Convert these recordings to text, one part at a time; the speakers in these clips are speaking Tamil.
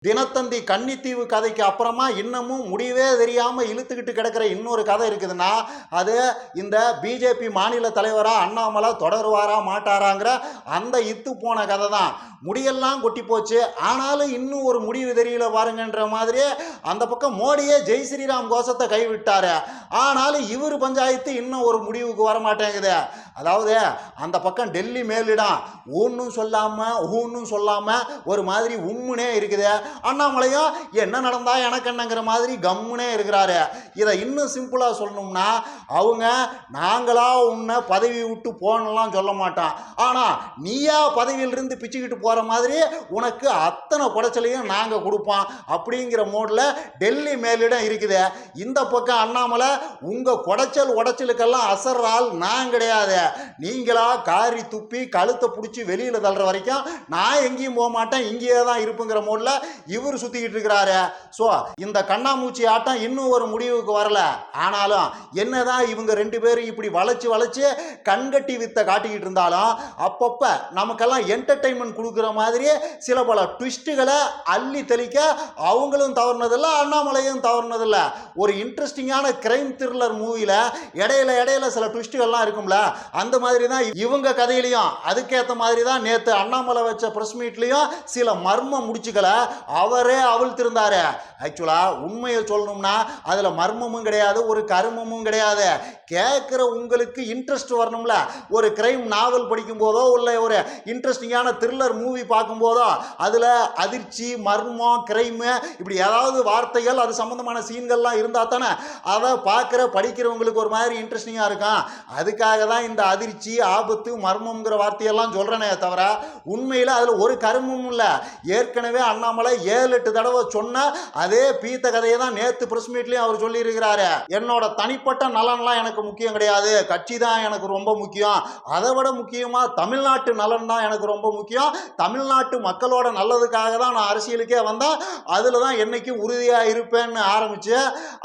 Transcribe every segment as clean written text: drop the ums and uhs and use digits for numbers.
தினத்தந்தி கன்னித்தீவு கதைக்கு அப்புறமா இன்னமும் முடிவே தெரியாமல் இழுத்துக்கிட்டு கிடக்கிற இன்னொரு கதை இருக்குதுன்னா அது இந்த பிஜேபி மாநில தலைவராக அண்ணாமலை தொடருவாரா மாட்டாராங்கிற அந்த இத்து போன கதை தான். முடியெல்லாம் கொட்டி போச்சு, ஆனாலும் இன்னும் ஒரு முடிவு தெரியல பாருங்கன்ற மாதிரியே அந்த பக்கம் மோடியே ஜெய் ஸ்ரீராம் கோஷத்தை கைவிட்டாரு. ஆனாலும் இவர் பஞ்சாயத்து இன்னும் ஒரு முடிவுக்கு வர மாட்டேங்குது. அதாவது அந்த பக்கம் டெல்லி மேலிடம் ஒன்றும் சொல்லாமல் ஒரு மாதிரி உம்முனே இருக்குது. அண்ணாமலையும் என்ன நடந்தா எனக்கு என்னங்கிற மாதிரி கம்முனே இருக்கிறாரு. இதை இன்னும் சிம்பிளாக சொல்லணும்னா அவங்க நாங்களா உன்னை பதவி விட்டு போனலாம் சொல்ல மாட்டான், ஆனால் நீயா பதவியிலிருந்து பிச்சுக்கிட்டு போகிற மாதிரி உனக்கு அத்தனை குடைச்சலையும் நாங்கள் கொடுப்போம் அப்படிங்கிற மோடில் டெல்லி மேலிடம் இருக்குது. இந்த பக்கம் அண்ணாமலை உங்கள் உடைச்சலுக்கெல்லாம் அசர்றால் நான் கிடையாது, நீங்களா காரி துப்பி கழுத்தை பிடிச்சி வெளியில் தள்ளுற வரைக்கும் நான் எங்கேயும் போக மாட்டேன், இங்கேயே தான் இருப்புங்கிற மோடில் இவர் சுத்திக்கிட்டு இருக்கிறாரு. ஸோ இந்த கண்ணாமூச்சி ஆட்டம் இன்னும் ஒரு முடிவுக்கு வரல. ஆனாலும் என்னதான் இவங்க ரெண்டு பேரும் இப்படி வளைச்சு கண்கட்டி வித்த காட்டிக்கிட்டு இருந்தாலும் அப்பப்ப நமக்கெல்லாம் என்டர்டைன்மெண்ட் கொடுக்குற மாதிரியே சில பல ட்விஸ்ட்டுகளை அள்ளி தெளிக்க அவங்களும் தவறுனதில்லை, அண்ணாமலையும் தவறுனதில்லை. ஒரு இன்ட்ரெஸ்டிங்கான கிரைம் த்ரில்லர் மூவியில் இடையில சில ட்விஸ்ட்டுகள்லாம் இருக்கும்ல, அந்த மாதிரி தான் இவங்க கதையிலையும் அதுக்கேற்ற மாதிரி தான் நேற்று அண்ணாமலை வச்ச ப்ரெஸ் மீட்லையும் சில மர்ம முடிச்சுக்களை அவரே அவிழ்த்திருந்தாரு. ஆக்சுவலா உண்மையை சொல்லணும்னா அதுல மர்மமும் கிடையாது, ஒரு கருமமும் கிடையாது. கேட்கிற உங்களுக்கு இன்ட்ரெஸ்ட் வரணும்ல, ஒரு கிரைம் நாவல் படிக்கும் போதோ இல்லை ஒரு இன்ட்ரெஸ்டிங்கான த்ரில்லர் மூவி பார்க்கும் போதோ அதுல அதிர்ச்சி, மர்மம், கிரைம் இப்படி ஏதாவது வார்த்தைகள் அது சம்பந்தமான சீன்கள்லாம் இருந்தா தானே அதை பார்க்குற படிக்கிறவங்களுக்கு ஒரு மாதிரி இன்ட்ரெஸ்டிங்காக இருக்கும். அதுக்காக தான் இந்த அதிர்ச்சி, ஆபத்து, மர்மம்ங்கிற வார்த்தையெல்லாம் சொல்றேனே தவிர உண்மையில் அதில் ஒரு கருமமும் இல்லை. ஏற்கனவே அண்ணாமலை 7-8 தடவை சொன்ன அதே பீத்த கதையை தான் நேற்று பிரஸ் மீட்லயும் அவர் சொல்லி இருக்கிறாரு. என்னோட தனிப்பட்ட நலன்லாம் எனக்கு முக்கியம் கிடையாது, கட்சி தான் எனக்கு ரொம்ப முக்கியம், அதை விட முக்கியமா தமிழ்நாட்டு நலன் தான் எனக்கு ரொம்ப முக்கியம், தமிழ்நாட்டு மக்களோட நல்லதுக்காக தான் நான் அரசியலுக்கே வந்தேன், அதுல தான் என்னைக்கும் உறுதியா இருப்பேன்னு ஆரம்பிச்சு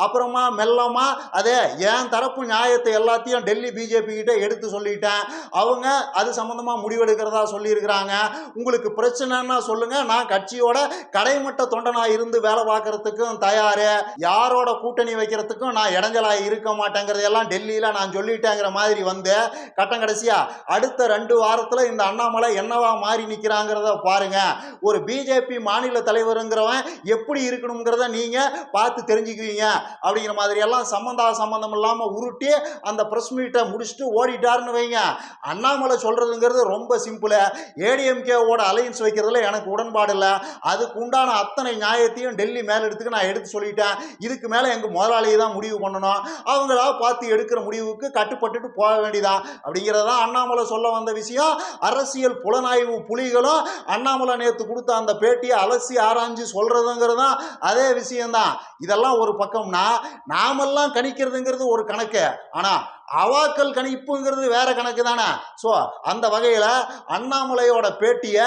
அப்புறமா மெல்லமா அதே என் தரப்பு நியாயத்தை எல்லாத்தையும் டெல்லி பிஜேபி கிட்ட எடுத்து சொல்லிட்டேன். அவங்க அது சம்பந்தமா முடிவெடுக்கிறதா சொல்லி இருக்கிறாங்க. உங்களுக்கு பிரச்சனைன்னா சொல்லுங்க, நான் கட்சியோட கடைமட்ட தொண்டனா இருந்து வேலை பார்க்கறதுக்கும் தயாரு, யாரோட கூட்டணி வைக்கிறதுக்கும் நான் இடைஞ்சலாக இருக்க மாட்டேங்கிறதெல்லாம் டெல்லியில நான் சொல்லிட்டேங்கிற மாதிரி வந்து கட்டம் கடைசியா அடுத்த 2 வாரத்தில் இந்த அண்ணாமலை என்னவா மாறி நிற்கிறாங்கிறத பாருங்க. ஒரு பிஜேபி மாநில தலைவருங்கிறவன் எப்படி இருக்கணுங்கிறத நீங்க பார்த்து தெரிஞ்சுக்குவீங்க. அப்படிங்கிற மாதிரி எல்லாம் சம்பந்தம் இல்லாம உருட்டி அந்த பிரஸ் மீட்டை முடிச்சுட்டு ஓடிட்டாருன்னு வைங்க. அண்ணாமலை சொல்றதுங்கிறது ரொம்ப சிம்பிள். ஏடிஎம்கேவோட அலையன்ஸ் வைக்கிறதுல எனக்கு உடன்பாடு இல்லை, அதுக்கு உண்டான அத்தனை நியாயத்தையும் டெல்லி மேலிடத்துக்கு நான் எடுத்து சொல்லிட்டேன், இதுக்கு மேலே எங்கள் முதலாளியை தான் முடிவு பண்ணணும், அவங்களா பார்த்து எடுக்கிற முடிவுக்கு கட்டுப்பட்டுட்டு போக வேண்டியதான் அப்படிங்கிறதான் அண்ணாமலை சொல்ல வந்த விஷயம். அரசியல் புலனாய்வு புலிகளும் அண்ணாமலை நேற்று கொடுத்த அந்த பேட்டியை அலசி ஆராய்ஞ்சு சொல்றதுங்கிறது தான் அதே விஷயம்தான். இதெல்லாம் ஒரு பக்கம்னா நாமெல்லாம் கணிக்கிறதுங்கிறது ஒரு கணக்கு, ஆனால் அவாக்கள் கணிப்புங்கிறது வேற கணக்கு தானே. ஸோ அந்த வகையில் அண்ணாமலையோட பேட்டியை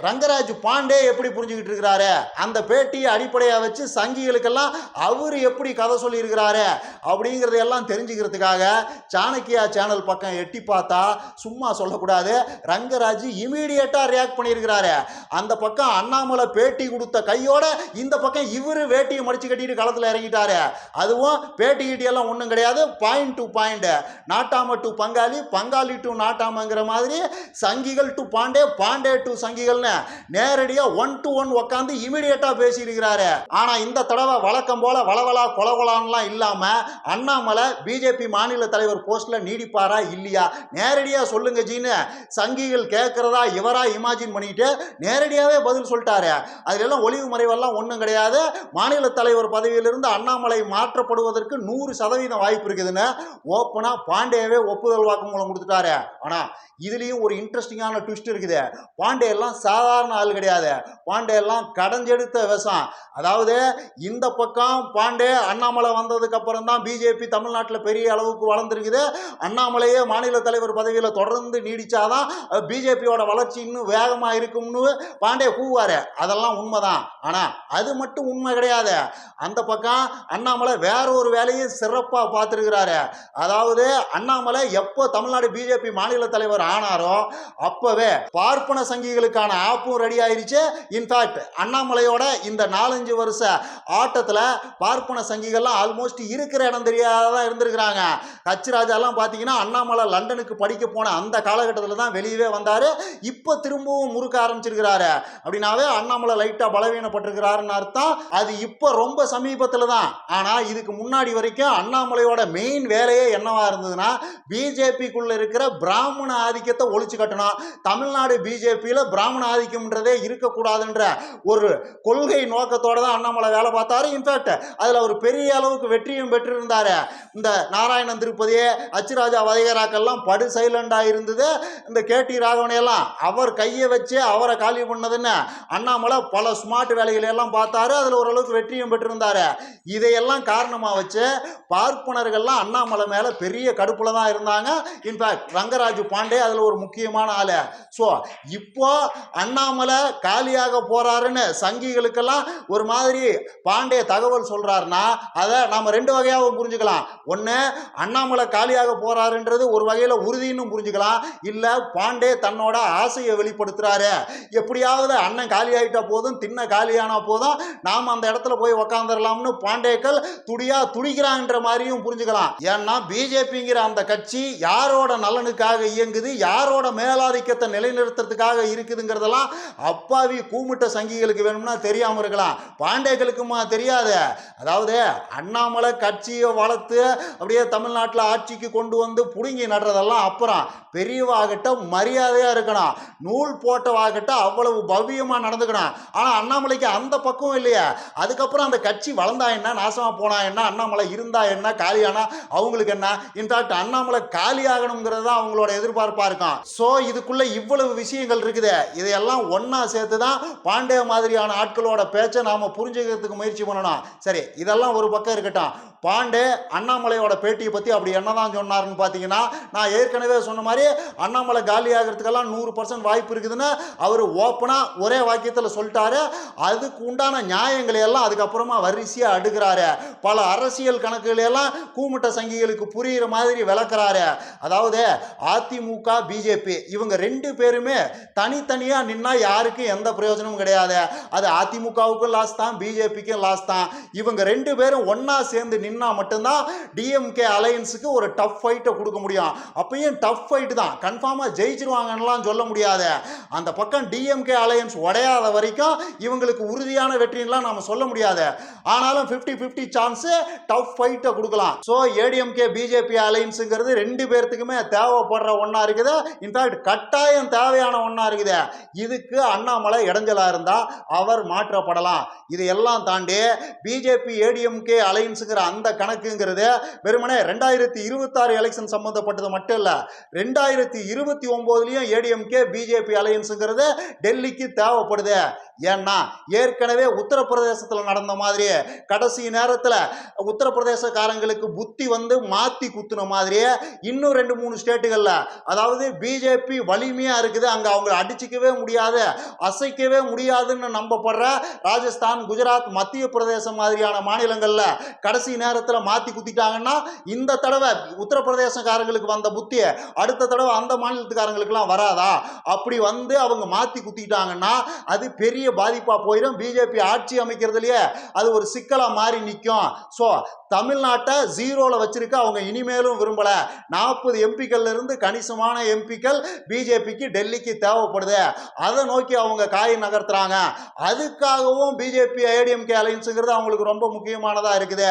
ரங்கராஜ் பாண்டே எப்படி புரிஞ்சுக்கிட்டு இருக்கிறாரு, அந்த பேட்டியை அடிப்படையாக வச்சு சங்கிகளுக்கெல்லாம் அவர் எப்படி கதை சொல்லி இருக்கிறாரு அப்படிங்கிறதையெல்லாம் தெரிஞ்சுக்கிறதுக்காக சாணக்கியா சேனல் பக்கம் எட்டி பார்த்தா சும்மா சொல்லக்கூடாது, ரங்கராஜ் இமீடியட்டா ரியாக்ட் பண்ணியிருக்கிறாரு. அந்த பக்கம் அண்ணாமலை பேட்டி கொடுத்த கையோட இந்த பக்கம் இவரு வேட்டியை மடிச்சு கட்டிட்டு களத்தில் இறங்கிட்டாரு. அதுவும் பேட்டி கிட்டியெல்லாம் ஒன்றும் கிடையாது, point to point, Nattamai to பங்காளி, பங்காளி டு நாட்டாமங்கிற மாதிரி சங்கிகள் டு பாண்டே, பாண்டே டு சங்கிகள்னு நேரடியா 1 to 1 உட்காந்து இமிடியேட்டா பேசி இருக்கிறாரு. ஆனா இந்த தடவை வழக்கம் போல வளவலா கொலகொலான்லாம் இல்லாம அண்ணாமலை பிஜேபி மாநில தலைவர் போஸ்ட்ல நீடிப்பாரா இல்லையா நேரடியா சொல்லுங்க ஜீன்னு சங்கிகள் கேட்கிறதா இவரா இமேஜின் பண்ணிட்டு நேரடியாவே பதில் சொல்லிட்டாரு. அதுல எல்லாம் ஒளிவு மறைவெல்லாம் ஒன்றும் கிடையாது. மாநில தலைவர் பதவியிலிருந்து அண்ணாமலை மாற்றப்படுவதற்கு 100% வாய்ப்பு இருக்குதுன்னு ஓப்பனா பாண்டேவே ஒப்புதல் வாக்குமூலம் கொடுத்துட்டாரு. ஆனா இதுலயும் ஒரு இன்ட்ரெஸ்டிங்கான ட்விஸ்ட் இருக்குது. பாண்டே எல்லாம் சாதாரண ஆள் கிடையாது, பாண்டே எல்லாம் கடைஞ்செடுத்த விஷம். அதாவது இந்த பக்கம் பாண்டே அண்ணாமலை வந்ததுக்கு அப்புறம் தான் பிஜேபி தமிழ்நாட்டில் பெரிய அளவுக்கு வளர்ந்துருக்குது. அண்ணாமலையே மாநில தலைவர் பதவியில் தொடர்ந்து நீடிச்சாதான் பிஜேபியோட வளர்ச்சி இன்னும் வேகமா இருக்கும்னு பாண்டே கூவாரு. அதெல்லாம் உண்மைதான், ஆனா அது மட்டும் உண்மை கிடையாது. அந்த பக்கம் அண்ணாமலை வேற ஒரு வேலையை சிறப்பா பார்த்துருக்கிறாரு. அதாவது அண்ணாமலை எப்போ தமிழ்நாடு பிஜேபி மாநில தலைவர் ஆனாரோ அப்பவே பார்ப்பன சங்கிகளுக்கான ஆப்பும் ரெடி ஆயிருச்சு. இன்ஃபேக்ட் அண்ணாமலையோட இந்த 4-5 வருஷ ஆட்டத்தில் பார்ப்பன சங்கிகள்லாம் ஆல்மோஸ்ட் இருக்கிற இடம் தெரியாதான் இருந்திருக்கிறாங்க. கச்சிராஜாலாம் பார்த்தீங்கன்னா அண்ணாமலை லண்டனுக்கு படிக்க போன அந்த காலகட்டத்தில் தான் வெளியவே வந்தார். இப்போ திரும்பவும் முறுக்க ஆரம்பிச்சிருக்கிறாரு. அப்படின்னாவே அண்ணாமலை லைட்டாக பலவீனப்பட்டிருக்கிறாருன்னு அர்த்தம். அது இப்போ ரொம்ப சமீபத்தில் தான். ஆனால் இதுக்கு முன்னாடி வரைக்கும் அண்ணாமலையோட மெயின் வேலையே என்னவா இருந்ததுன்னா பிஜேபிக்குள்ள இருக்கிற பிராமண ஆதிக்கத்தை ஒழிச்சு கட்டணும். தமிழ்நாடு பிஜேபியில் பிராமண ஆதிக்கம்ன்றதே இருக்கக்கூடாதுன்ற ஒரு கொள்கை நோக்கத்தோட தான் அண்ணாமலை வேலை பார்த்தாரு. இன்ஃபேக்ட் அதில் ஒரு பெரிய அளவுக்கு வெற்றியும் பெற்றிருந்தாரு. இந்த நாராயணன் திருப்பதியே அச்சுராஜா வதைகராக்கெல்லாம் படு சைலண்டாக இருந்தது. இந்த கேடி ராகவனையெல்லாம் அவர் கையை வச்சு அவரை காலி பண்ணதுன்னு அண்ணாமலை பல ஸ்மார்ட் வேலைகளை எல்லாம் பார்த்தாரு. அதில் ஓரளவுக்கு வெற்றியும் பெற்றிருந்தாரு. இதையெல்லாம் காரணமாக வச்சு பார்ப்பனர்கள்லாம் அண்ணாமலை மேலே பெரிய கடுப்புல தான் இருந்தாங்க. இன்ஃபேக்ட் ரங்கராஜ் பாண்டே அதில் ஒரு முக்கியமான ஆளு. ஸோ இப்போ அண்ணாமலை காலியாக போறாருன்னு சங்கிகளுக்கெல்லாம் ஒரு மாதிரி பாண்டே தகவல் சொல்றாருன்னா அதை நாம 2 வகையாகவும் புரிஞ்சுக்கலாம். ஒன்று, அண்ணாமலை காலியாக போறாருன்றது ஒரு வகையில் உறுதின்னு புரிஞ்சுக்கலாம். இல்லை பாண்டே தன்னோட ஆசையை வெளிப்படுத்துறாரு. எப்படியாவது அண்ணன் காலி ஆகிட்டா போதும், தின்ன காலியானா போதும், நாம் அந்த இடத்துல போய் உக்காந்துடலாம்னு பாண்டேக்கள் துடிக்கிறான்ற மாதிரியும் புரிஞ்சுக்கலாம். ஏன்னா பிஜேபிங்கிற அந்த கட்சி யாரோட நலனுக்காக இயங்குது, யாரோட மேலாதிக்கத்தை நிலைநிறுத்துறதுக்காக இருக்குதுங்கிறதெல்லாம் அப்பாவி கூமுட்ட சங்கிகளுக்கு வேணும்னா தெரியாம இருக்கலாம். பாண்டேக்களுக்குமா தெரியாது. அதாவது அண்ணாமலை கட்சியை வளர்த்து அப்படியே தமிழ்நாட்டில் ஆட்சிக்கு கொண்டு வந்து புடுங்கி நடுறதெல்லாம் அப்புறம் பெரியவாகிட்ட மரியாதையா இருக்கணும். நூல் போட்டவாகிட்ட அவ்வளவு பவ்யமா நடந்துக்கணும். ஆனா அண்ணாமலைக்கு அந்த பக்கம் இல்லையா. அதுக்கப்புறம் அந்த கட்சி வளர்ந்தா என்ன, நாசமா போனா என்ன, அண்ணாமலை இருந்தா என்ன, காலியானா அவங்களுக்கு என்ன. இன்ஃபேக்ட் அண்ணாமலை காலி ஆகணுங்கிறது தான் அவங்களோட எதிர்பார்ப்பா இருக்கும். ஸோ இதுக்குள்ள இவ்வளவு விஷயங்கள் இருக்குது. இதையெல்லாம் ஒன்னா சேர்த்து தான் பாண்டே மாதிரியான ஆட்களோட பேச்சை நாம புரிஞ்சுக்கிறதுக்கு முயற்சி பண்ணணும். சரி, இதெல்லாம் ஒரு பக்கம் இருக்கட்டும். பாண்டே அண்ணாமலையோட பேட்டியை பற்றி அப்படி என்னதான் சொன்னார்னு பார்த்தீங்கன்னா, நான் ஏற்கனவே சொன்ன மாதிரி அண்ணாமலை காலி ஆகிறதுக்கெல்லாம் 100% வாய்ப்பு இருக்குதுன்னு அவர் ஓப்பனாக ஒரே வாக்கியத்தில் சொல்லிட்டாரு. அதுக்கு உண்டான நியாயங்களை எல்லாம் அதுக்கப்புறமா வரிசையாக அடுக்கிறாரு. பல அரசியல் கணக்குகளையெல்லாம் கூமுட்ட சங்கிகளுக்கு புரிகிற மாதிரி விளக்குறாரு. அதாவது அதிமுக பிஜேபி இவங்க 2 பேருமே தனித்தனியாக நின்னா யாருக்கும் எந்த பிரயோஜனமும் கிடையாது. அது அதிமுகவுக்கும் லாஸ் தான், பிஜேபிக்கும் லாஸ் தான். இவங்க 2 பேரும் ஒன்னா சேர்ந்து நின்னா மட்டும்தான் டிஎம்கே அலையன்ஸுக்கு ஒரு டஃப் ஃபைட்டை கொடுக்க முடியும். அப்பயும் டஃப் ஃபைட் தான், கன்ஃபார்மா ஜெயிச்சிருவாங்கலாம் சொல்ல முடியாது. அந்த பக்கம் டிஎம்கே அலையன்ஸ் உடையாத வரைக்கும் இவங்களுக்கு உறுதியான வெற்றிலாம் நாம சொல்ல முடியாது. ஆனாலும் 50-50 சான்ஸ் டஃப் ஃபைட்டை கொடுக்கலாம். ஸோ ஏடிஎம்கே பிஜேபி அலையன்ஸுங்கிறது 2 பேர்த்துக்குமே தேவைப்படுற ஒன்றா இருக்குது. இன்ஃபேக்ட் கட்டாயம் தேவையான ஒன்றா இருக்குது. இதுக்கு அண்ணாமலை இடைஞ்சலா இருந்தா அவர் மாற்றப்படலாம். இதையெல்லாம் தாண்டி பிஜேபி ஏடிஎம்கே அலையன்ஸுங்கிற அந்த கணக்குங்கிறது வெறுமனே 2026 எலெக்ஷன் சம்பந்தப்பட்டது மட்டும் இல்ல, 2029 ஏடிஎம்கே பிஜேபி அலையன்ஸுங்கிறது டெல்லிக்கு தேவைப்படுது. ஏன்னா ஏற்கனவே உத்தரப்பிரதேசத்தில் நடந்த மாதிரி கடைசி நேரத்தில் உத்தரப்பிரதேசக்காரங்களுக்கு புத்தி வந்து மாத்தி குத்துன மாதிரியே இன்னும் 2-3 ஸ்டேட்டுகள்ல, அதாவது பிஜேபி வலிமையா இருக்குது, அங்க அவங்க அடிச்சுக்கவே முடியாது, அசைக்கவே முடியாதுன்னு நம்பப்படுற ராஜஸ்தான், குஜராத், மத்திய பிரதேசம் மாதிரியான மாநிலங்கள்ல கடைசி நேரத்தில் மாத்தி குத்திட்டாங்கன்னா இந்த தடவை உத்தரப்பிரதேசக்காரங்களுக்கு வந்த புத்தி அடுத்த தடவை அந்த மாநிலத்துக்காரங்களுக்குலாம் வராதா? அப்படி வந்து அவங்க மாத்தி குத்திட்டாங்கன்னா அது பெரிய பாதிப்பா போயிடும். பிஜேபி ஆட்சி அமைக்கிறதுலயே அது ஒரு சிக்கலா மாறி நிற்கும். ஸோ தமிழ்நாட்டை ஜீரோல வச்சிருக்க அவங்க இனிமேலும் விரும்பல. 40 எம்பிக்கள்ல இருந்து கணிசமான எம்பிக்கள் பிஜேபிக்கு டெல்லிக்கு தேவைப்படுது. அதை நோக்கி அவங்க காய் நகர்த்துறாங்க. அதுக்காகவும் பிஜேபி ஏடிஎம்கே அலையன்ஸுங்கிறது அவங்களுக்கு ரொம்ப முக்கியமானதா இருக்குது.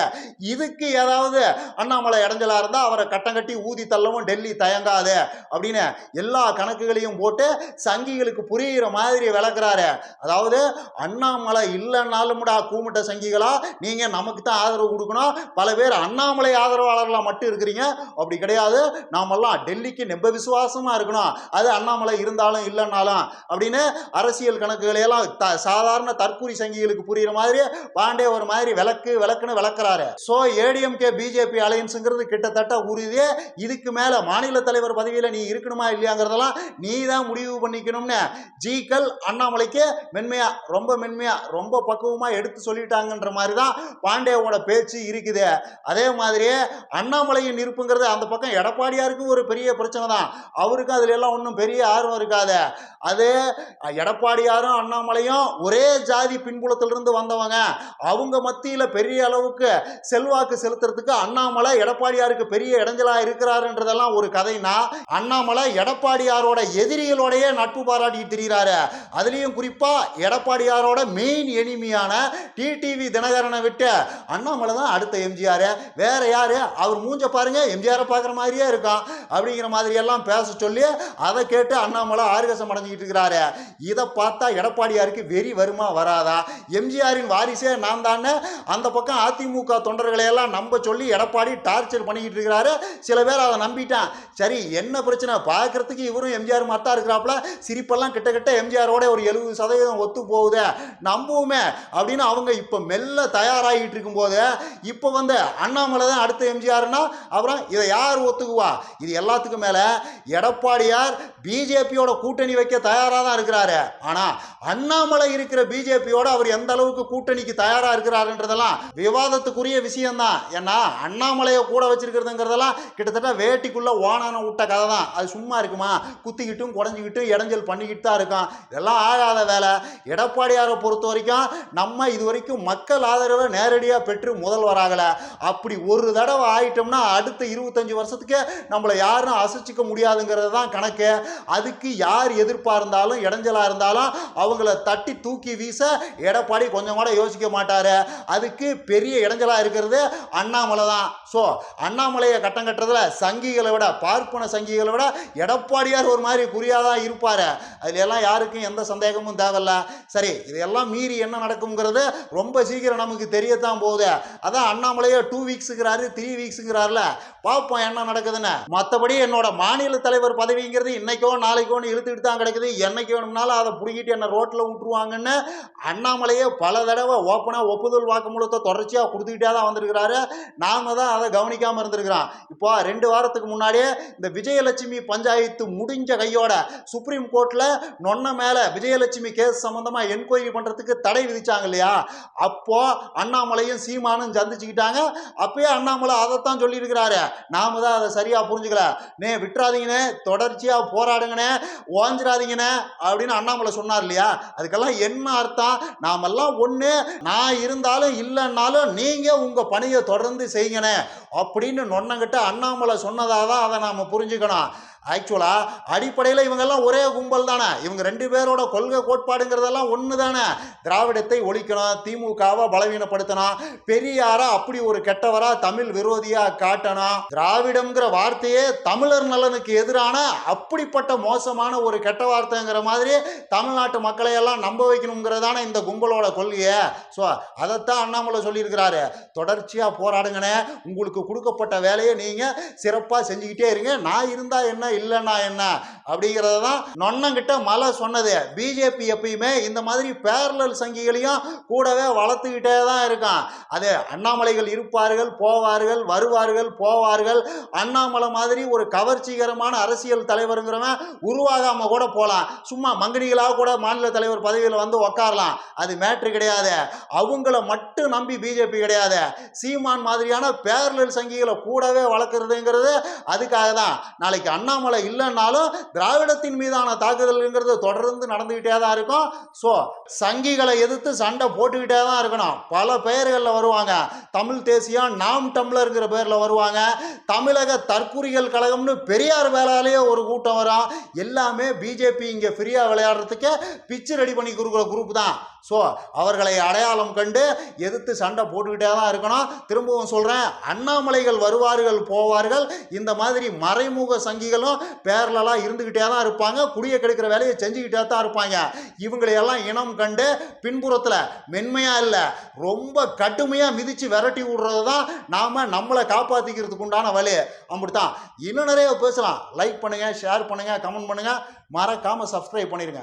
இதுக்கு ஏதாவது அண்ணாமலை இடைஞ்சலா இருந்தா அவரை கட்டம் கட்டி ஊதி தள்ளவும் டெல்லி தயங்காது அப்படின்னு எல்லா கணக்குகளையும் போட்டு சங்கிகளுக்கு புரிகிற மாதிரி விளக்குறாரு. அதாவது அண்ணாமலை இல்லைன்னாலும்டா கூமுட்ட சங்கிகளா, நீங்க நமக்கு தான் ஆதரவு கொடுக்கணும். பல பேர் அண்ணாமலை ஆதரவாளர்களா மட்டும் இருக்கிறீங்க, அப்படி கிடையாது. நாமெல்லாம் டெல்லிக்கு நெம்ப விசுவாசமா இருக்கணும், அது அண்ணாமலை இருந்தாலும் இல்லைன்னாலும் அப்படின்னு அரசியல் கணக்குகளை எல்லாம் சாதாரண தற்கூரி சங்கிகளுக்கு புரிகிற மாதிரி பாண்டே ஒரு மாதிரி விளக்குன்னு விளக்குறாரு. ஸோ ஏடிஎம்கே பிஜேபி அலையன்ஸுங்கிறது கிட்டத்தட்ட உறுதி. இதுக்கு மேல மாநில தலைவர் பதவியில் நீ இருக்கணுமா இல்லையாங்கிறதெல்லாம் நீ தான் முடிவு பண்ணிக்கணும்னு ஜிக்கள் அண்ணாமலைக்கு மென்மையா ரொம்ப பக்குவமா எடுத்து சொல்லிட்டாங்கன்ற மாதிரி தான் பாண்டேவோட பேச்சு இருக்குது. இருக்குது. அதே மாதிரி அண்ணாமலையின் இருப்புங்கிறது அந்த பக்கம் எடப்பாடியாருக்கு ஒரு பெரிய பிரச்சனை தான். அவருக்கும் அதுல எல்லாம் ஒன்றும் பெரிய ஆர்வம் இருக்காது. அது எடப்பாடியாரும் அண்ணாமலையும் ஒரே ஜாதி பின்புலத்திலிருந்து வந்தவங்க. அவங்க மத்தியில பெரிய அளவுக்கு செல்வாக்கு செலுத்துறதுக்கு அண்ணாமலை எடப்பாடியாருக்கு பெரிய இடைஞ்சலா இருக்கிறாருன்றதெல்லாம் ஒரு கதைனா, அண்ணாமலை எடப்பாடியாரோட எதிரிகளோடய நட்பு பாராட்டிட்டு திரிகிறாரு. அதுலயும் குறிப்பா எடப்பாடியாரோட மெயின் எனிமியான டிடிவி தினகரனை விட்டு அண்ணாமலை தான் அடுத்த எம்ஜிஆர், வேற யாரு, அவர் மூஞ்ச பாருங்க எம்ஜிஆரை பார்க்குற மாதிரியே இருக்கான் அப்படிங்கிற மாதிரி எல்லாம் பேச சொல்லி அதை கேட்டு அண்ணாமலை ஆர்கசம் அடைஞ்சிக்கிட்டு இருக்கிறாரு. இதை பார்த்தா எடப்பாடியாருக்கு வெறி வருமா வராதா? எம்ஜிஆரின் வாரிசே நான் தானே அந்த பக்கம் அதிமுக தொண்டர்களை எல்லாம் நம்ப சொல்லி எடப்பாடி டார்ச்சர் பண்ணிக்கிட்டு இருக்கிறாரு. சில பேர் அதை நம்பிட்டான். சரி என்ன பிரச்சனை, பார்க்கறதுக்கு இவரும் எம்ஜிஆர் மாத்தா இருக்கிறாப்புல, சிரிப்பெல்லாம் கிட்ட எம்ஜிஆரோட ஒரு 70% ஒத்து போகுது, நம்புவோமே அப்படின்னு அவங்க இப்ப மெல்ல தயாராகிட்டு இருக்கும் போது இப்ப வந்து அண்ணாமலை தான் அடுத்த எம்ஜிஆர்னா அப்புறம் இதை யார் ஒத்துக்குவா? இது எல்லாத்துக்கும் மேல எடப்பாடியார் பிஜேபியோட கூட்டணி வைக்க தயாரா தான் இருக்கிறாரு. ஆனா அண்ணாமலை இருக்கிற பிஜேபியோட அவர் எந்த அளவுக்கு கூட்டணிக்கு தயாரா இருக்கிறாருன்றதெல்லாம் விவாதத்துக்குரிய விஷயம் தான். ஏன்னா அண்ணாமலையை கூட வச்சிருக்கிறதுங்கிறதெல்லாம் கிட்டத்தட்ட வேட்டிக்குள்ள ஓனான விட்ட கதை தான். அது சும்மா இருக்குமா? குத்திக்கிட்டும் குறைஞ்சிக்கிட்டும் இடைஞ்சல் பண்ணிக்கிட்டு தான் இருக்கும். இதெல்லாம் ஆகாத வேலை. எடப்பாடியாரை பொறுத்த வரைக்கும் நம்ம இது வரைக்கும் மக்கள் ஆதரவை நேரடியாக பெற்று முதல்வராகல. அப்படி ஒரு தடவை ஆயிட்டோம்னா அடுத்த 25 வருஷத்துக்கு நம்மளை யாரும் அசைச்சிக்க முடியாதுங்கிறது தான் கணக்கு. அதுக்கு யார் எதிர்ப்பாக இருந்தாலும் இடைஞ்சலா இருந்தாலும் அவங்கள தட்டி தூக்கி வீச எடப்பாடி கொஞ்சம் கூட யோசிக்க மாட்டாரு. அதுக்கு பெரிய இடைஞ்சலா இருக்கிறது அண்ணாமலை தான். ஸோ அண்ணாமலையை கட்டம் கட்டுறதுல சங்கிகளை விட, பார்ப்பன சங்கிகளை விட எடப்பாடியார் ஒரு மாதிரி குறியாதான் இருப்பாரு. அதுல எல்லாம் யாருக்கும் எந்த சந்தேகமும் தேவையில்ல. சரி, இதையெல்லாம் மீறி என்ன நடக்கும்ங்கிறது ரொம்ப சீக்கிரம் நமக்கு தெரியத்தான் போகுது. அதான் அண்ணாமலையை 2 வீக்ஸுங்கிறாரு, 3 வீக்ஸுங்கிறாருல, பார்ப்போம் என்ன நடக்குதுன்னு. மற்றபடி என்னோட மாநில தலைவர் பதவிங்கிறது இன்னைக்கோ நாளைக்கோன்னு இழுத்துக்கிட்டு தான் கிடக்குது. என்னைக்கு வேணும்னாலும் அதை பிடிக்கிட்டு என்ன ரோட்டில் விட்டுருவாங்கன்னு அண்ணாமலையே பல தடவை ஓப்பனாக ஒப்புதல் வாக்குமூலத்தை தொடர்ச்சியாக கொடுத்துக்கிட்டே தான் வந்திருக்கிறாரு. நாம தான் அதை கவனிக்காமல் இருந்திருக்கிறோம். இப்போ 2 வாரத்துக்கு முன்னாடியே இந்த விஜயலட்சுமி பஞ்சாயத்து முடிஞ்ச கையோட சுப்ரீம் கோர்ட்ல நொன்ன மேல விஜயலட்சுமி கேஸ் சம்பந்தமா என்கொயரி பண்றதுக்கு தடை விதிச்சாங்க இல்லையா? அப்போ அண்ணாமலையும் சீமானும் சந்திச்சுக்கிட்டாங்க. அப்பயே அண்ணாமலை அதைத்தான் சொல்லி இருக்கிறாரு. நாம தான் அதை சரியா புரிஞ்சுக்கல. நே விட்டுறாதீங்கன்னு, தொடர்ச்சியா போராடுங்கண்ணே, ஓஞ்சிராதீங்கண்ணே அப்படின்னு அண்ணாமலை சொன்னார் இல்லையா? அதுக்கெல்லாம் என்ன அர்த்தம்? நாமெல்லாம் ஒண்ணு, நான் இருந்தாலும் இல்லைன்னாலும் நீங்க உங்க பணியை தொடர்ந்து செய்யுங்கண்ணே அப்படின்னு நொன்னங்கிட்ட அண்ணாமலை சொன்னதாக அதை நாம புரிஞ்சுக்கணும். ஆக்சுவலா அடிப்படையில் இவங்கெல்லாம் ஒரே கும்பல் தானே. இவங்க 2 பேரோட கொள்கை கோட்பாடுங்கிறதெல்லாம் ஒன்று தானே. திராவிடத்தை ஒழிக்கணும், திமுகவை பலவீனப்படுத்தணும், பெரியாரா அப்படி ஒரு கெட்டவரா தமிழ் விரோதியா காட்டணும், திராவிடம்ங்கிற வார்த்தையே தமிழர் நலனுக்கு எதிரான அப்படிப்பட்ட மோசமான ஒரு கெட்ட வார்த்தைங்கிற மாதிரி தமிழ்நாட்டு மக்களை எல்லாம் நம்ப வைக்கணுங்கிறதான இந்த கும்பலோட கொள்கையை. ஸோ அதைத்தான் அண்ணாமலை சொல்லியிருக்கிறாரு. தொடர்ச்சியாக போராடுங்கண்ணே, உங்களுக்கு கொடுக்கப்பட்ட வேலையை நீங்கள் சிறப்பாக செஞ்சுக்கிட்டே இருங்க, நான் இருந்தா என்ன இல்லைன்னா என்ன அப்படிங்கிறத தான் நொன்னங்கிட்ட மலை சொன்னது. பிஜேபி எப்பயுமே இந்த மாதிரி பேரலல் சங்கிகளையும் கூடவே வளர்த்துக்கிட்டே தான் இருக்கான். அது அண்ணாமலைகள் இருப்பார்கள், போவார்கள், வருவார்கள், போவார்கள். அண்ணாமலை மாதிரி ஒரு கவர்ச்சிகரமான அரசியல் தலைவருங்கிறவன் உருவாகாம கூட போகலாம். சும்மா மங்கனிகளாக கூட மாநில தலைவர் பதவியில் வந்து உக்காரலாம். அது மேட்ரு கிடையாது. அவங்கள மட்டும் நம்பி பிஜேபி கிடையாது. சீமான் மாதிரியான பேரலல் சங்கிகளை கூடவே வளர்க்குறதுங்கிறது அதுக்காக தான். நாளைக்கு அண்ணாமலை இல்லைன்னாலும் திராவிடத்தின் மீதான தாக்குதல்ங்கிறது தொடர்ந்து நடந்துகிட்டே தான் இருக்கும். ஸோ சங்கிகளை எதிர்த்து சண்டை போட்டுக்கிட்டே தான் இருக்கணும். பல பெயர்களில் வருவாங்க. தமிழ் தேசியம், நாம் டம்ளர்ங்கிற பேரில் வருவாங்க. தமிழக தற்குறிகள் கழகம்னு பெரியார் வேலையிலேயே ஒரு கூட்டம் வரும். எல்லாமே பிஜேபி இங்கே ஃப்ரீயாக விளையாடுறதுக்கு பிச்சு ரெடி பண்ணி கொடுக்குற குரூப் தான். ஸோ அவர்களை அடையாளம் கண்டு எதிர்த்து சண்டை போட்டுக்கிட்டே தான் இருக்கணும். திரும்பவும் சொல்கிறேன், அண்ணாமலைகள் வருவார்கள், போவார்கள். இந்த மாதிரி மறைமுக சங்கிகளும் பேரலாக இருந்துக்கிட்டே தான் இருப்பாங்க. குடியை கெடுக்கிற வேலையை செஞ்சுக்கிட்டே தான் இருப்பாங்க. இவங்களையெல்லாம் இனம் கண்டு பின்புறத்தில் மென்மையாக இல்லை, ரொம்ப கடுமையாக மிதித்து விரட்டி விடுறது தான் நாம் நம்மளை காப்பாற்றிக்கிறதுக்கு உண்டான வழி. அப்படித்தான். இன்னும் நிறைய பேசலாம். லைக் பண்ணுங்கள், ஷேர் பண்ணுங்கள், கமெண்ட் பண்ணுங்கள், மறக்காமல் சப்ஸ்கிரைப் பண்ணிடுங்க.